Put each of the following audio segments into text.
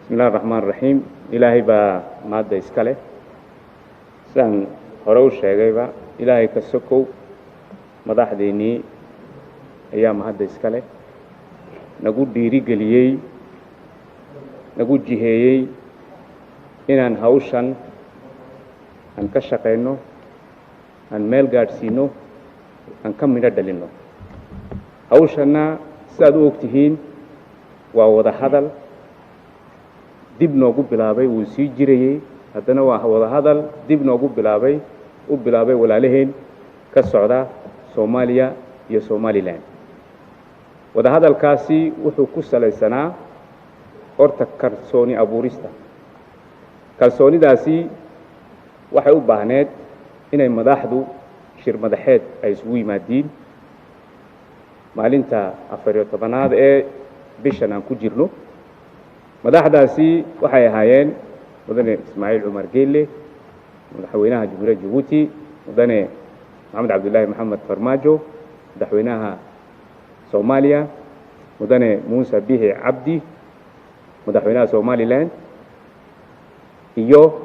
بسم الله الرحمن الرحيم إلهي با مادة إسكاله سان هروش شيئا إلهي كسكو مدح ديني أيام مادة إسكاله نقول ديري قليي نقول جهيي إن هوشان أن كشقينو أن ميل قارسينو أن كم من الدلينو هوشانا سادو اكتهين ووضع هذا dib noogu bilaabay wuu sii jirayay haddana waa wada hadal dib noogu bilaabay walaalaheen ka socda Soomaaliya iyo Somaliland wada hadalkaasi wuxuu ku salaysanaa horta kalsooni abuurista kalsoonidaasi waxay u baahneed inay madaxdu shir madaxeed ay isugu yimaadiin maalinta 14aad ee bishan aan ku jirno madaxdaasi waxay ahaayeen mudane Ismaaciil Cumar Geelle madaxweynaha Jamhuuriyadda Djibouti mudane Maxamed Cabdullaahi Maxamed Farmaajo madaxweynaha Soomaaliya mudane Muuse Bihi Cabdi madaxweynaha Somaliland iyo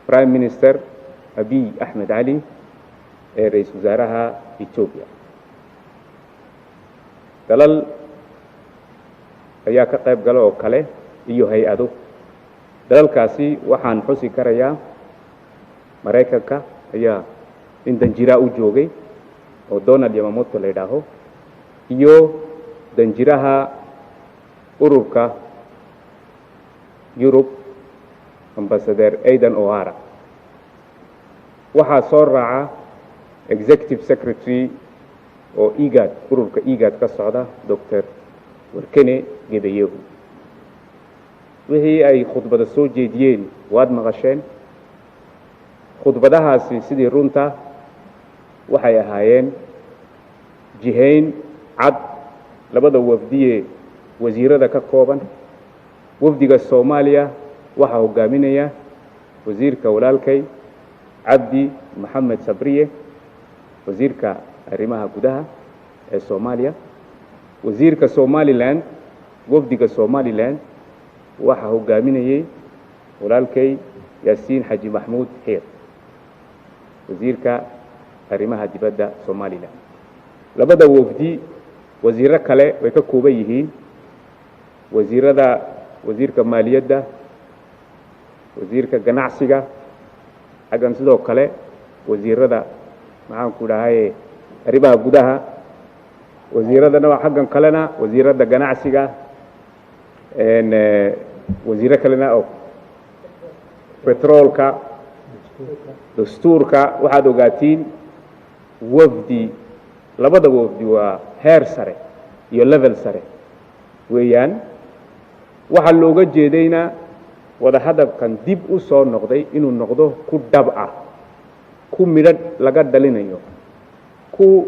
Prime Minister Abiy Ahmed Ali ee ra'iisul wasaaraha Ethiopia dalal ayaa ka qayb galo oo kale iyo hay'ado dalalkaasi waxaan xusi karayaa Mareykanka ayaa in danjira u joogay oo Donald Yamamoto la yiraahdo iyo danjiraha ururka Europe Ambassador Aidan O'Hara waxaa soo raaca Executive Secretary oo IGAD ururka IGAD ka socda Dr. warkene geedayahu wixii ay khudbada soo jeediyeen waad maqasheen khudbadahaasi sidii runta waxay ahaayeen jihayn cad labada wafdiye wasiirada ka kooban wafdiga Soomaaliya waxa hogaaminaya wasiirka walaalkay Cabdi Maxamed Sabriye wasiirka arrimaha gudaha ee Soomaaliya wasiirka Somaliland wafdiga Somaliland waxa hogaaminayay walaalkay Yaasiin Xaji Maxmuud Xiir wasiirka arrimaha dibadda Somaliland labada wafdi wasiiro kale way ka kooban yihiin wasiirka maaliyadda wasiirka ganacsiga xagan sidoo kale wasiirada maxaan ku dhahay arrimaha gudaha wasiiradana waa xaggan kalena wasiirada ganacsiga wasiiro kalena oo petroolka dastuurka waxaad ogaatiin wafdi labada wafdi waa heer sare iyo level sare weeyaan waxa looga jeedayna wada hadalkan dib u soo noqday inuu noqdo ku dhab ah ku midad laga dhalinayo ku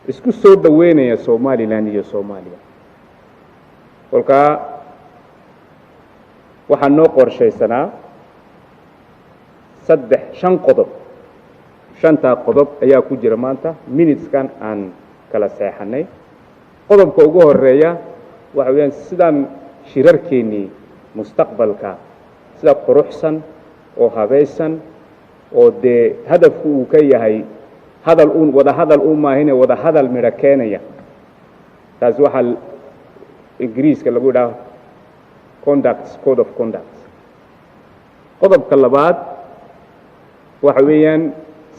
isku soo dhaweynaya Somaliland iyo Soomaaliya kolka waxaan noo qorshaysanaa shan qodob ayaa ku jira maanta minuteskan aan kala seexanay qodobka ugu horeeya waxa weeyaan sidaan shirarkeeni mustaqbalka sida quruxsan oo habaysan oo de hadafku uu ka yahay wada hadal maahine wada hadal mira keenaya taas waxa ingiriiska lagu yiraahdo code of conduct qodobka labaad waxa weeyaan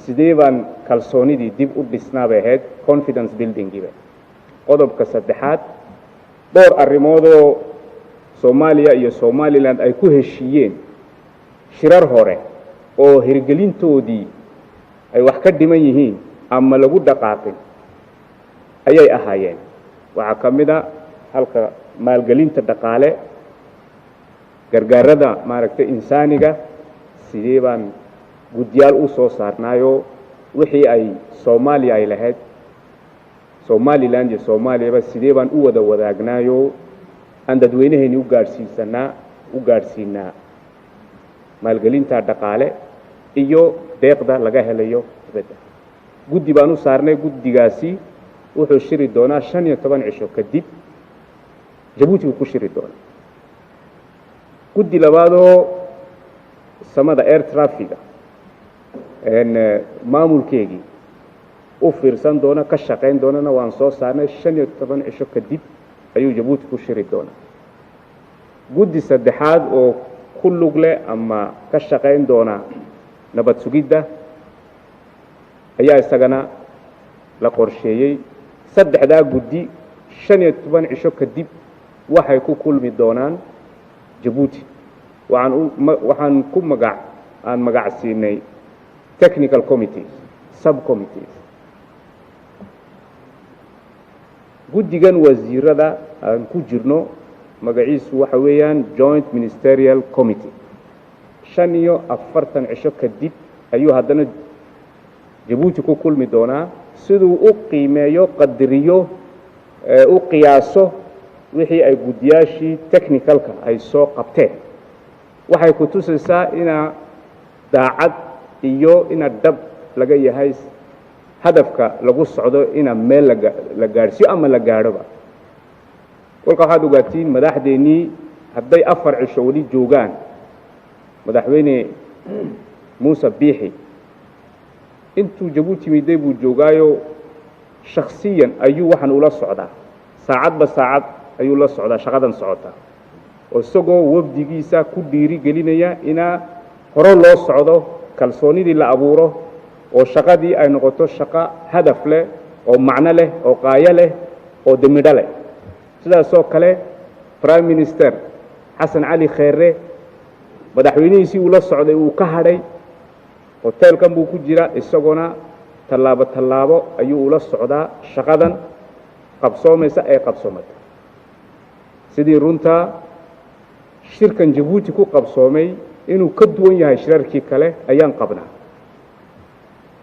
sidee baan kalsoonidii dib u dhisnaabay ahayd confidence building gibe qodobka saddexaad dhowr arrimoodoo Soomaaliya iyo Somaliland ay ku heshiiyeen shirar hore oo hirgelintoodii ay wax ka dhiman yihiin ama lagu dhaqaaqin ayay ahaayeen waxa kamida halka maalgelinta dhaqaale gargaarada maaragtay insaaniga sidee baan guddiyaal u soo saarnaayo wixii ay Soomaaliya ay lahayd Somaliland iyo Soomaaliya sidee baan u wada wadaagnaayo aan dadweynaheeni u gaarsiinaa maalgelinta dhaqaale iyo deeqda laga helayo dibadda guddi baan u saarnay guddigaasi wuxuu shiri doonaa 15 cisho kadib Djibouti ku shiri doonaa guddi labaadoo samada air traffiga maamulkeegii u fiirsan doona ka shaqayn doonana waan soo saarnay 15 cisho kadib ayuu Jabuuti ku shiri doona guddi saddexaad oo ku lug leh ama ka shaqayn doona nabad sugidda ayaa isagana la qorsheeyay saddexdaa guddi 15 cisho kadib waxay ku kulmi doonaan Jabuuti waxaan ku magacsiinay technical committees subcommittees guddigan wasiirada aan ku jirno magaciisu waxa weeyaan joint ministerial committee 45 cisho kadib ayuu haddana Jabuuti ku kulmi doonaa siduu u qiimeeyo qadariyo u qiyaaso wixii ay guddiyaashii technicalka ay soo qabteen waxay ku tusaysaa ina daacad iyo ina dab laga yahay hadafka lagu socdo ina meel la gaarsiyo ama la gaadhoba kolka waxaad ogaatiin madaxdeennii hadday 4 cisho wali joogaan madaxweyne Muuse Biixi intuu Jabuuti miday buu joogaayo shakhsiyan ayuu waxaan ula socdaa saacadba saacad ayuu la socdaa shaqadan socota oo isagoo wafdigiisa ku dhiiri gelinaya ina hore loo socdo kalsoonidii la abuuro oo shaqadii ay noqoto shaqo hadaf leh oo macno leh oo qaaya leh oo damidho leh sidaasoo kale prime minister xasan cali kheyre madaxweynihiisii uu la socday uu ka hadhay hoteelkan buu ku jira isaguna tallaabo ayuu ula socdaa shaqadan qabsoomaysa ee qabsoomata sidii runta shirkan Jabuuti ku qabsoomay inuu ka duwan yahay shirarkii kale ayaan qabnaa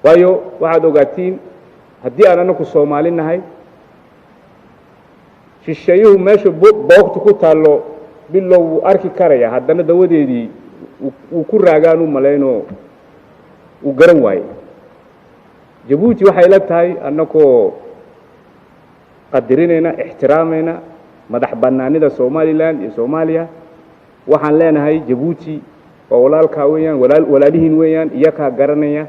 waayo waxaad ogaatiin haddii aan anagu Soomaali nahay shisheeyuhu meesha boogta ku taalo bilow wuu arki karaya haddana dawadeedii uu ku raagaan u malayno uu garan waaye Jabuuti waxay la tahay annagoo qadarinayna ixtiraamayna madax bannaanida Somaliland iyo Soomaaliya waxaan leenahay Jabuuti oo walaalka weeyaan walaalihiin weeyaan iyaga garanaya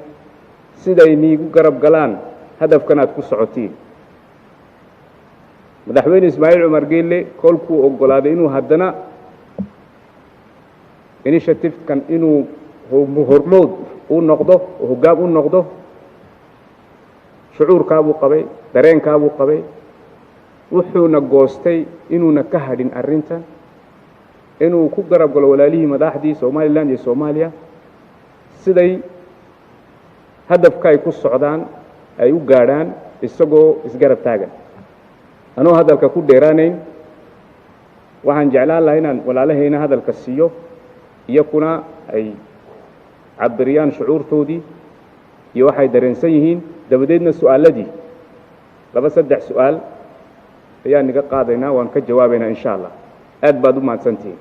siday niigu garab galaan hadafkan aad ku socotiin madaxweyne Ismaaciil Cumar Geelle kolkuu ogolaaday inuu haddana initiative-kan inuu hormood u noqdo hoggaam u noqdo shucuurkaabuu qabay dareenkaabuu qabay wuxuuna goostay inuuna ka hadhin arrintan inuu ku garab galo walaalihii madaxdii Somaliland iyo Soomaaliya siday hadafka ay ku socdaan ay u gaadhaan isagoo isgarab taagan anoo hadalka ku dheeraanayn waxaan jeclaan lahaa inaan walaalahayna hadalka siiyo iyakuna ay cabiriyaan shucuurtoodii iyo waxay dareensan yihiin dabadeedna su'aaladii 2-3 su'aal ayaan niga qaadaynaa waan ka jawaabaynaa insha Allah aad baad u mahadsantihiin